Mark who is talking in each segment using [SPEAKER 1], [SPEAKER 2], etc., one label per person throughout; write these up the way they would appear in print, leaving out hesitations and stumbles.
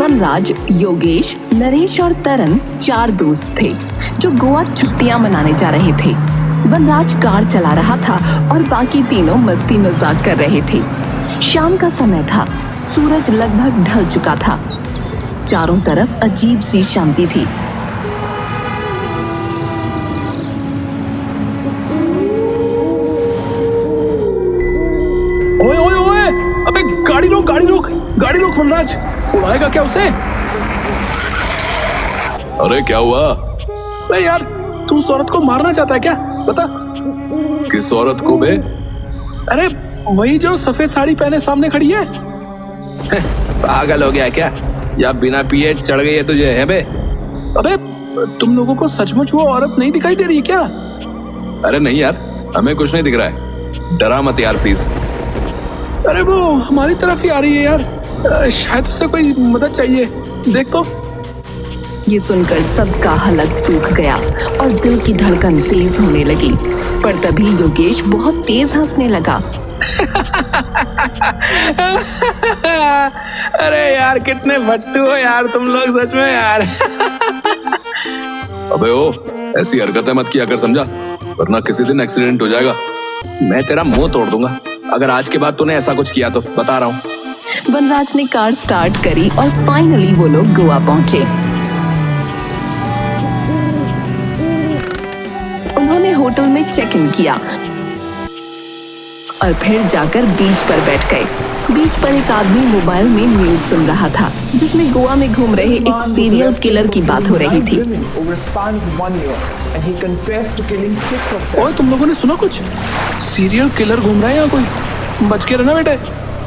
[SPEAKER 1] वनराज, योगेश, नरेश और तरन 4 दोस्त थे जो गोवा छुट्टियां मनाने जा रहे थे। वनराज कार चला रहा था और बाकी तीनों मस्ती मजाक कर रहे थे। शाम का समय था, सूरज लगभग ढल चुका था। चारों तरफ अजीब सी शांति थी।
[SPEAKER 2] ओए ओए ओए, अबे गाड़ी रोक वनराज, उड़ाएगा क्या उसे?
[SPEAKER 3] अरे क्या हुआ?
[SPEAKER 2] अरे यार, तू उस औरत को मारना चाहता है क्या? बता।
[SPEAKER 3] किस औरत को बे?
[SPEAKER 2] अरे वही जो सफेद साड़ी पहने सामने खड़ी है।
[SPEAKER 3] पागल हो गया क्या? या बिना पिए चढ़ गई है तुझे है बे?
[SPEAKER 2] अबे तुम लोगों को सचमुच वो औरत नहीं दिखाई दे रही है क्या?
[SPEAKER 3] अरे नहीं यार, हमें कुछ नहीं दिख रहा है। डरा मत यार प्लीज।
[SPEAKER 2] अरे वो हमारी तरफ ही आ रही है यार, शायद उससे कोई मदद चाहिए। देख तो।
[SPEAKER 1] ये सुनकर सबका हलक सूख गया और दिल की धड़कन तेज होने लगी। पर तभी योगेश बहुत तेज हंसने लगा।
[SPEAKER 2] अरे यार, कितने फट्टू हो यार तुम लोग, सच में यार।
[SPEAKER 3] अबे ओ, ऐसी हरकतें मत किया कर, समझा? वरना किसी दिन एक्सीडेंट हो जाएगा। मैं तेरा मुंह तोड़ दूंगा अगर आज के बाद तूने ऐसा कुछ किया तो, बता रहा हूँ।
[SPEAKER 1] वनराज ने कार स्टार्ट करी और फाइनली वो लोग गोवा पहुंचे। उन्होंने होटल में चेक इन किया और फिर जाकर बीच पर बैठ गए। बीच पर एक आदमी मोबाइल में न्यूज सुन रहा था जिसमें गोवा में घूम रहे एक सीरियल किलर की बात हो रही थी।
[SPEAKER 2] ओए तुम लोगों ने सुना कुछ? सीरियल किलर घूम रहा है यहाँ कोई? बच के रहना बेटे।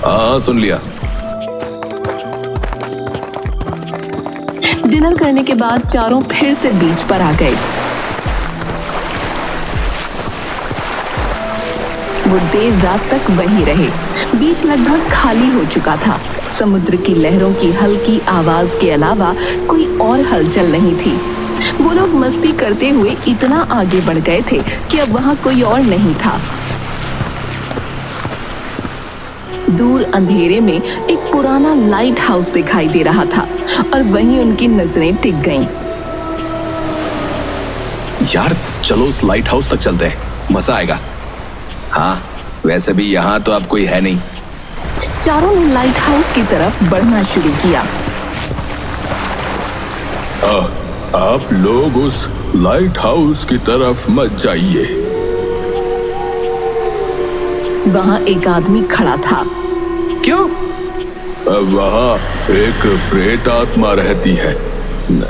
[SPEAKER 3] हाँ सुन लिया।
[SPEAKER 1] डिनर करने के बाद चारों फिर से बीच पर आ गए। वो देर रात तक वहीं रहे। बीच लगभग खाली हो चुका था। समुद्र की लहरों की हल्की आवाज के अलावा कोई और हलचल नहीं थी। वो लोग मस्ती करते हुए इतना आगे बढ़ गए थे कि अब वहां कोई और नहीं था। दूर अंधेरे में एक पुराना लाइट हाउस दिखाई दे रहा था और वहीं उनकी नजरें टिक गईं।
[SPEAKER 3] यार चलो उस लाइट हाउस तक चलते हैं, मजा आएगा। हाँ वैसे भी यहाँ तो अब कोई है नहीं।
[SPEAKER 1] चारों ने लाइट हाउस की तरफ बढ़ना शुरू किया।
[SPEAKER 3] आप लोग उस लाइट हाउस की तरफ मत जाइए।
[SPEAKER 1] वहाँ एक आदमी खड़ा था।
[SPEAKER 2] क्यों?
[SPEAKER 3] वहाँ एक प्रेत आत्मा रहती है।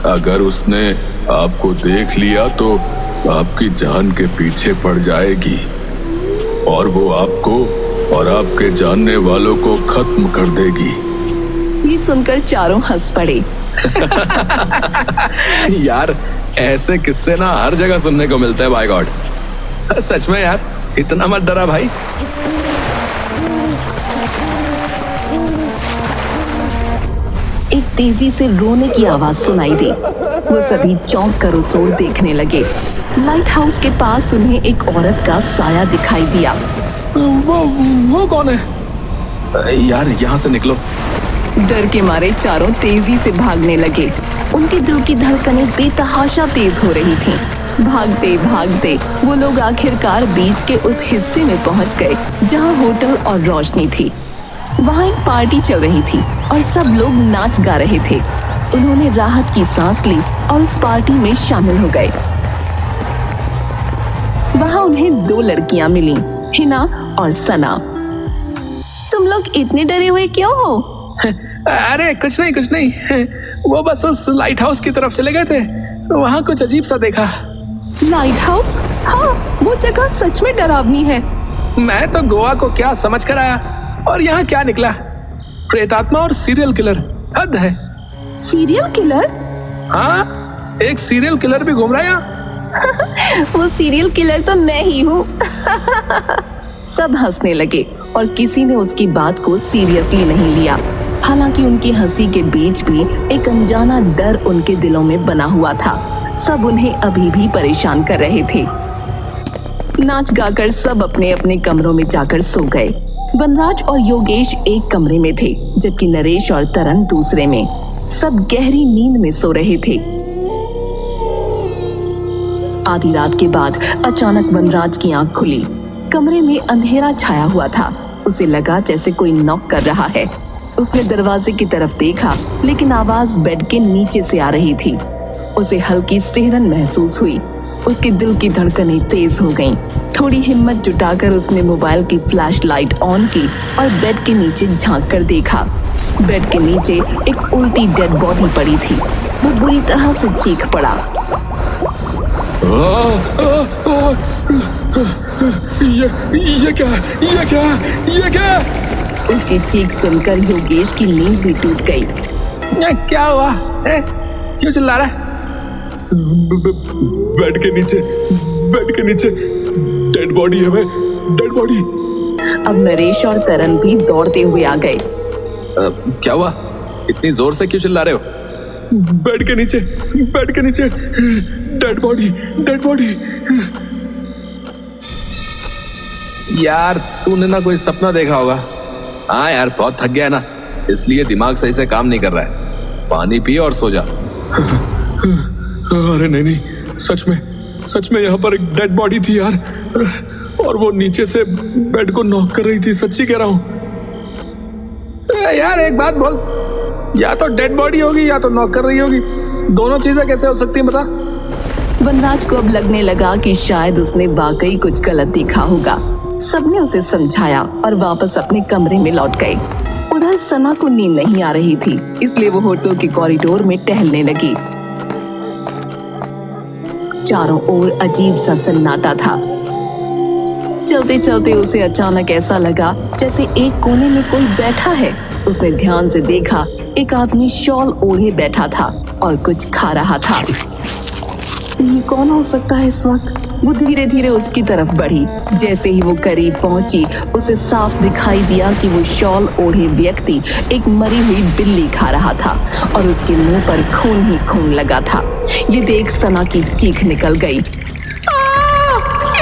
[SPEAKER 3] अगर उसने आपको देख लिया तो आपकी जान के पीछे पड़ जाएगी और वो आपको और आपके जानने वालों को खत्म कर देगी।
[SPEAKER 1] ये सुनकर चारों हंस पड़े।
[SPEAKER 3] यार ऐसे किस्से ना हर जगह सुनने को मिलते हैं, बाय गॉड। सच में यार, इतना मत डरा भाई।
[SPEAKER 1] एक तेजी से रोने की आवाज सुनाई दी। वो सभी चौंक कर उस ओर देखने लगे। लाइट हाउस के पास उन्हें एक औरत का साया दिखाई दिया।
[SPEAKER 2] वो कौन है?
[SPEAKER 3] यार यहाँ से निकलो।
[SPEAKER 1] डर के मारे चारों तेजी से भागने लगे। उनके दिल की धड़कनें बेतहाशा तेज हो रही थीं। भागते भागते वो लोग आखिरकार बीच के उस हिस्से में पहुंच गए जहां होटल और रोशनी थी। वहां एक पार्टी चल रही थी और सब लोग नाच गा रहे थे। उन्होंने राहत की सांस ली और उस पार्टी में शामिल हो गए। वहां उन्हें 2 लड़कियां मिली, हिना और सना। तुम लोग इतने डरे हुए क्यों हो?
[SPEAKER 2] अरे कुछ नहीं। वो बस उस लाइट हाउस की तरफ चले गए थे, वहाँ कुछ अजीब सा देखा।
[SPEAKER 1] Light house? हाँ, वो जगह सच में डरावनी है।
[SPEAKER 2] मैं तो गोवा को क्या समझ कर आया और यहाँ क्या निकला? प्रेतात्मा और सीरियल किलर, हद है।
[SPEAKER 1] Serial killer?
[SPEAKER 2] हाँ, एक सीरियल किलर भी घूम रहा है यहाँ।
[SPEAKER 1] वो सीरियल किलर तो मैं ही हूँ। सब हंसने लगे और किसी ने उसकी बात को सीरियसली नहीं लिया। हालांकि उनकी हंसी के बीच भी एक अनजाना डर उनके दिलों में बना हुआ था। सब उन्हें अभी भी परेशान कर रहे थे। नाच गाकर सब अपने अपने कमरों में जाकर सो गए। वनराज और योगेश एक कमरे में थे, जबकि नरेश और तरन दूसरे में। सब गहरी नींद में सो रहे थे। आधी रात के बाद अचानक वनराज की आंख खुली। कमरे में अंधेरा छाया हुआ था। उसे लगा जैसे कोई नॉक कर रहा है। उसने दरवाजे की तरफ देखा, लेकिन आवाज बेड के नीचे से आ रही थी। उसे हल्की सिहरन महसूस हुई। उसके दिल की धड़कनें तेज हो गईं। थोड़ी हिम्मत जुटाकर उसने मोबाइल की फ्लैशलाइट ऑन की और बेड के नीचे झांक कर देखा। बेड के नीचे एक उल्टी डेड बॉडी पड़ी थी। वो बुरी तरह से चीख पड़ा।
[SPEAKER 3] ये क्या?
[SPEAKER 1] उसकी चीख सुनकर योगेश की नींद भी टूट गई।
[SPEAKER 2] क्या हुआ है? क्यों चिल्ला रहा है?
[SPEAKER 3] बेड के नीचे डेड बॉडी है। मैं डेड बॉडी।
[SPEAKER 1] अब नरेश और करण भी दौड़ते हुए आ गए।
[SPEAKER 2] क्या हुआ? इतनी जोर से क्यों चिल्ला रहे हो?
[SPEAKER 3] बेड के नीचे डेड बॉडी।
[SPEAKER 2] यार तूने ना कोई सपना देखा होगा। हाँ यार, बहुत थक गया है ना, इसलिए दिमाग सही से काम नहीं कर रहा है। पानी पी और सो जा।
[SPEAKER 3] अरे नहीं, सच में यहाँ पर एक डेड बॉडी थी यार, और वो नीचे से बेड को नॉक कर रही थी। सच्ची कह रहा हूँ।
[SPEAKER 2] यार एक बात बोल, या तो डेड बॉडी होगी या तो नॉक कर रही होगी। दोनों चीजें कैसे हो सकती है बता?
[SPEAKER 1] वनराज को अब लगने लगा कि शायद उसने वाकई कुछ गलत देखा होगा। सबने उसे समझाया और वापस अपने कमरे में लौट गए। उधर सना को नींद नहीं आ रही थी, इसलिए वो होटल के कॉरिडोर में टहलने लगी। चारों ओर अजीब सा सन्नाटा था। चलते चलते उसे अचानक ऐसा लगा जैसे एक कोने में कोई बैठा है। उसने ध्यान से देखा, एक आदमी शॉल ओढ़े बैठा था और कुछ खा रहा था। ये कौन हो सकता है इस वक्त? वो धीरे धीरे उसकी तरफ बढ़ी। जैसे ही वो करीब पहुंची, उसे साफ दिखाई दिया कि वो शॉल ओढ़े व्यक्ति एक मरी हुई बिल्ली खा रहा था और उसके मुंह पर खून ही खून लगा था। ये देख सना की चीख निकल गई। ये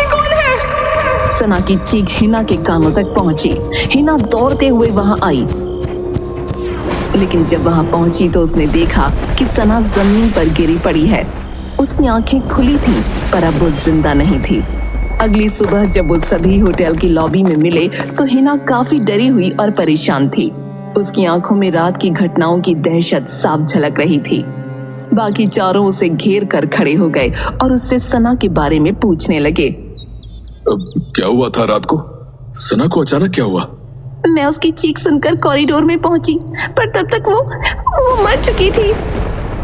[SPEAKER 1] कौन है? सना की चीख हिना के कानों तक पहुंची। हिना दौड़ते हुए वहां आई, लेकिन जब वहां पहुंची तो उसने देखा कि सना जमीन पर गिरी पड़ी है। उसकी आंखें खुली थीं, पर अब वो जिंदा नहीं थी। अगली सुबह जब वो सभी होटल की लॉबी में मिले तो हिना काफी डरी हुई और परेशान थी। उसकी आंखों में रात की घटनाओं की दहशत साफ झलक रही थी। बाकी चारों उसे घेर कर खड़े हो गए और उससे सना के बारे में पूछने लगे।
[SPEAKER 3] क्या हुआ था रात को? सना को अचानक क्या हुआ?
[SPEAKER 1] मैं उसकी चीख सुनकर कॉरिडोर में पहुंची, पर तब तक वो मर चुकी थी।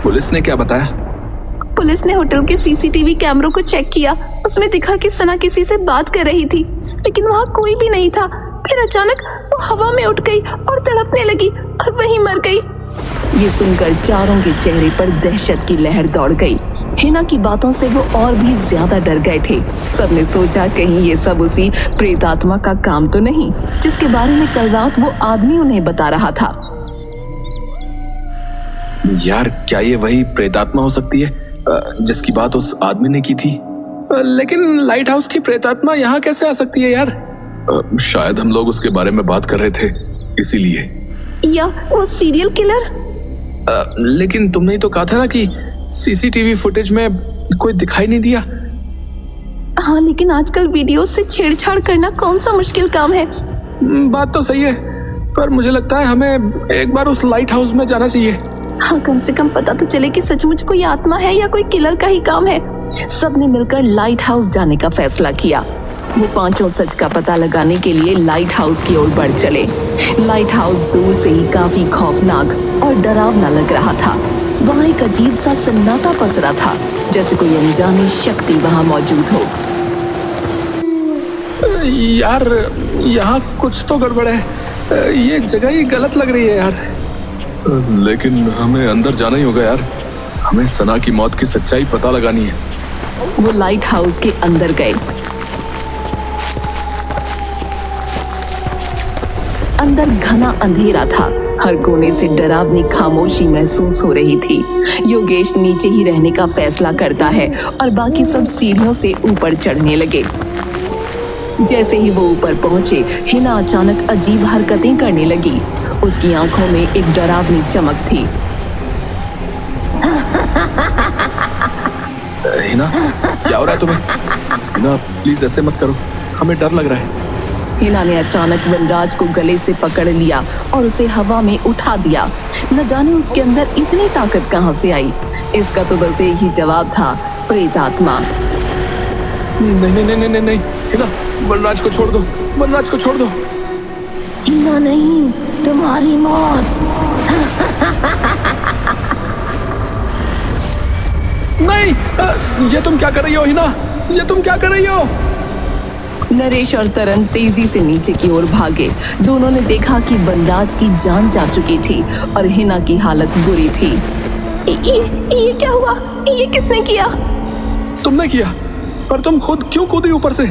[SPEAKER 2] पुलिस ने क्या बताया?
[SPEAKER 1] पुलिस ने होटल के सीसीटीवी कैमरों को चेक किया। उसमें दिखा कि सना किसी से बात कर रही थी, लेकिन वहाँ कोई भी नहीं था। फिर अचानक वो हवा में उठ गई और तड़पने लगी और वहीं मर गई। ये सुनकर चारों के चेहरे पर दहशत की लहर दौड़ गई। हिना की बातों से वो और भी ज्यादा डर गए थे। सबने सोचा कहीं ये सब उसी प्रेतात्मा का काम तो नहीं, जिसके बारे में कल रात वो आदमी उन्हें बता रहा था।
[SPEAKER 2] यार क्या ये वही प्रेतात्मा हो सकती है जिसकी बात उस आदमी ने की थी? लेकिन लाइट हाउस की प्रेतात्मा यहाँ कैसे आ सकती है यार?
[SPEAKER 3] शायद हम लोग उसके बारे में बात कर रहे थे, इसीलिए।
[SPEAKER 1] या वो सीरियल किलर?
[SPEAKER 2] लेकिन तुमने ही तो कहा था ना कि सीसीटीवी फुटेज में कोई दिखाई नहीं दिया।
[SPEAKER 1] हाँ, लेकिन आजकल वीडियो से छेड़छाड़ करना कौन सा मुश्किल काम है।
[SPEAKER 2] बात तो सही है, पर मुझे लगता है हमें एक बार उस लाइट हाउस में जाना चाहिए।
[SPEAKER 1] हाँ, कम से कम पता तो चले कि सचमुच कोई आत्मा है या कोई किलर का ही काम है। सबने मिलकर लाइट हाउस जाने का फैसला किया। वो पांचों सच का पता लगाने के लिए लाइट हाउस की ओर बढ़ चले। लाइट हाउस दूर से ही काफी खौफनाक और डरावना लग रहा था। वहाँ एक अजीब सा सन्नाटा पसरा था, जैसे कोई अनजानी शक्ति वहाँ मौजूद हो।
[SPEAKER 2] यार यहाँ कुछ तो गड़बड़ है, ये जगह ही गलत लग रही है यार।
[SPEAKER 3] लेकिन हमें अंदर जाना ही होगा यार। हमें सना की मौत की सच्चाई पता लगानी है।
[SPEAKER 1] वो लाइट हाउस के अंदर गए। अंदर घना अंधेरा था। हर कोने से डरावनी खामोशी महसूस हो रही थी। योगेश नीचे ही रहने का फैसला करता है और बाकी सब सीढ़ियों से ऊपर चढ़ने लगे। जैसे ही वो ऊपर पहुंचे, हिना अचानक अजीब हरकतें करने लगी। उसकी आंखों में एक डरावनी चमक थी।
[SPEAKER 2] हिना, क्या हो रहा है तुम्हें? हिना प्लीज ऐसे मत करो, हमें डर लग रहा है।
[SPEAKER 1] हिना ने अचानक वनराज को गले से पकड़ लिया और उसे हवा में उठा दिया। न जाने उसके अंदर इतनी ताकत कहां से आई। इसका तो बस एक ही जवाब था, प्रेत आत्मा।
[SPEAKER 2] नहीं नहीं नहीं नहीं नहीं हिना, वनराज को छोड़ दो, वनराज को छोड़ दो।
[SPEAKER 1] हिना नहीं, तुम्हारी मौत।
[SPEAKER 2] नहीं, ये तुम क्या कर रही हो हिना, ये तुम क्या कर रही हो?
[SPEAKER 1] नरेश और तरन तेजी से नीचे की ओर भागे। दोनों ने देखा कि वनराज की जान जा चुकी थी और हिना की हालत बुरी थी। ये क्या हुआ? ये किसने किया?
[SPEAKER 2] तुमने किया, पर तुम खुद क्यों कूदी ऊपर से?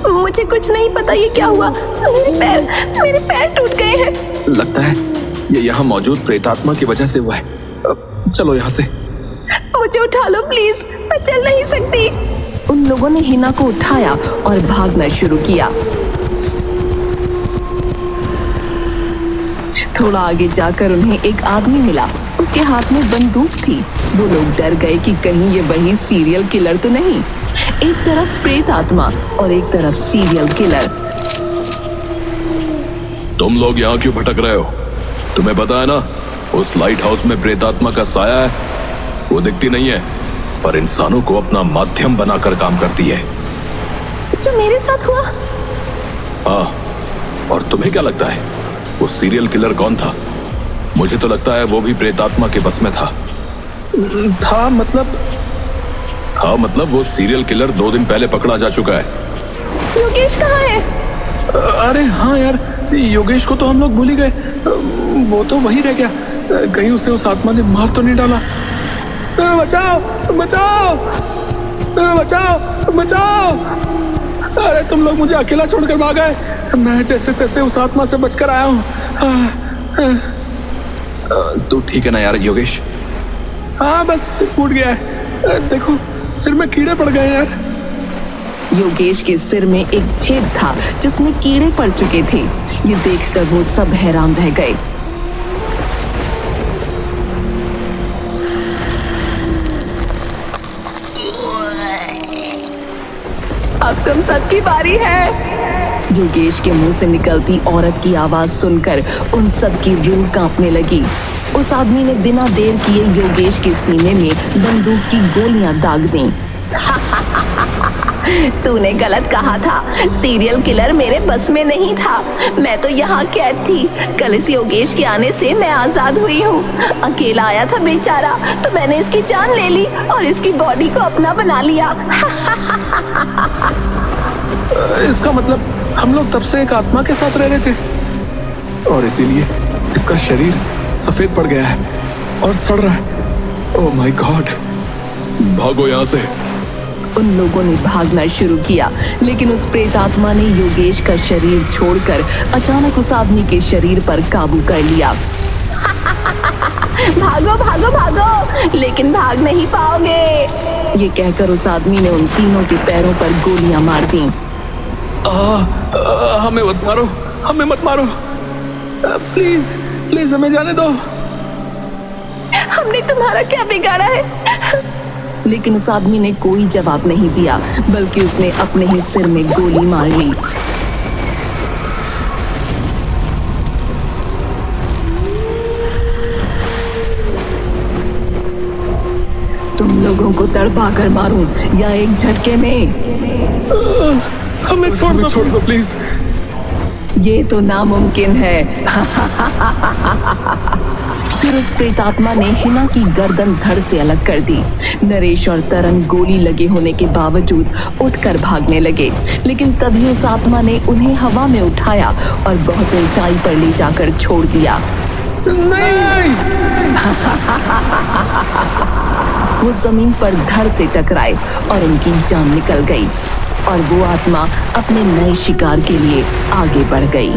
[SPEAKER 1] मुझे कुछ नहीं पता ये क्या हुआ। मेरे पैर टूट गए हैं।
[SPEAKER 2] लगता है ये यहाँ मौजूद प्रेतात्मा की वजह से हुआ है। चलो यहाँ से।
[SPEAKER 1] मुझे उठा लो प्लीज, मैं चल नहीं सकती। उन लोगों ने हिना को उठाया और भागना शुरू किया। थोड़ा आगे जाकर उन्हें एक आदमी मिला। उसके हाथ में बंदूक थी। वो लोग डर गए कि कहीं ये वही सीरियल किलर तो नहीं। एक तरफ प्रेत आत्मा और एक तरफ सीरियल किलर।
[SPEAKER 3] तुम लोग यहाँ क्यों भटक रहे हो? तुम्हें पता है ना, उस लाइट हाउस में प्रेतात्मा का साया है। वो दिखती नहीं है, पर इंसानों को अपना माध्यम बनाकर काम करती है।
[SPEAKER 1] जो मेरे साथ हुआ?
[SPEAKER 3] हाँ, और तुम्हें क्या लगता है वो सीरियल किलर कौन था? मुझे तो लगता है वो भी प्रेतात्मा के बस में था। मतलब वो सीरियल किलर 2 दिन पहले पकड़ा जा चुका है।
[SPEAKER 1] योगेश कहाँ है?
[SPEAKER 2] अरे हाँ यार, योगेश को तो हम लोग भूल ही गए। वो तो वहीं रह गया। कहीं उसे उस आत्मा ने मार तो नहीं डाला? बचाओ बचाओ बचाओ बचाओ! अरे तुम लोग मुझे अकेला छोड़कर भाग गए। मैं जैसे तैसे उस आत्मा से बचकर आया हूँ। तू ठीक है ना यार योगेश? हाँ बस फूट गया है। देखो सिर में कीड़े पड़ गए यार।
[SPEAKER 1] योगेश के सिर में एक छेद था जिसमें कीड़े पड़ चुके थे। ये देखकर वो सब हैरान रह गए। अब तुम सबकी बारी है। योगेश के मुंह से निकलती औरत की आवाज सुनकर उन सब की रूह कांपने लगी। उस आदमी ने बिना देर किए योगेश के सीने में बंदूक की गोलियां दाग दी। तूने गलत कहा था, सीरियल किलर मेरे बस में नहीं था। मैं तो यहाँ कैद थी। कल इस योगेश के आने से मैं आजाद हुई हूँ। अकेला आया था बेचारा, तो मैंने इसकी जान ले ली और इसकी बॉडी को अपना बना लिया।
[SPEAKER 2] इसका मतलब हम लोग तब से एक आत्मा के साथ रह रहे थे और इसीलिए इसका शरीर सफेद पड़ गया है और सड़ रहा है। Oh my God!
[SPEAKER 3] भागो यहाँ से।
[SPEAKER 1] उन लोगों ने भागना शुरू किया, लेकिन उस प्रेत आत्मा ने योगेश का शरीर छोड़कर अचानक उस आदमी के शरीर पर काबू कर लिया। भागो भागो भागो, लेकिन भाग नहीं पाओगे। ये कहकर उस आदमी ने उन तीनों के पैरों पर गोलियां मार दी।
[SPEAKER 2] हमें मत मारो, हमें मत मारो। प्लीज प्लीज हमें जाने दो।
[SPEAKER 1] हमने तुम्हारा क्या बिगाड़ा है? लेकिन उस आदमी ने कोई जवाब नहीं दिया, बल्कि उसने अपने ही सिर में गोली मार ली। तुम लोगों को तड़पा कर मारूं या एक झटके में?
[SPEAKER 2] हमें छोड़ दो प्लीज।
[SPEAKER 1] ये तो नामुमकिन है। फिर उस प्रेतात्मा ने हिना की गर्दन धड़ से अलग कर दी। नरेश और तरन गोली लगे होने के बावजूद उठकर भागने लगे, लेकिन तभी उस आत्मा ने उन्हें हवा में उठाया और बहुत ऊंचाई पर ले जाकर छोड़ दिया।
[SPEAKER 2] नहीं!
[SPEAKER 1] वो जमीन पर धड़ से टकराए और उनकी जान निकल गई और वो आत्मा अपने नए शिकार के लिए आगे बढ़ गई।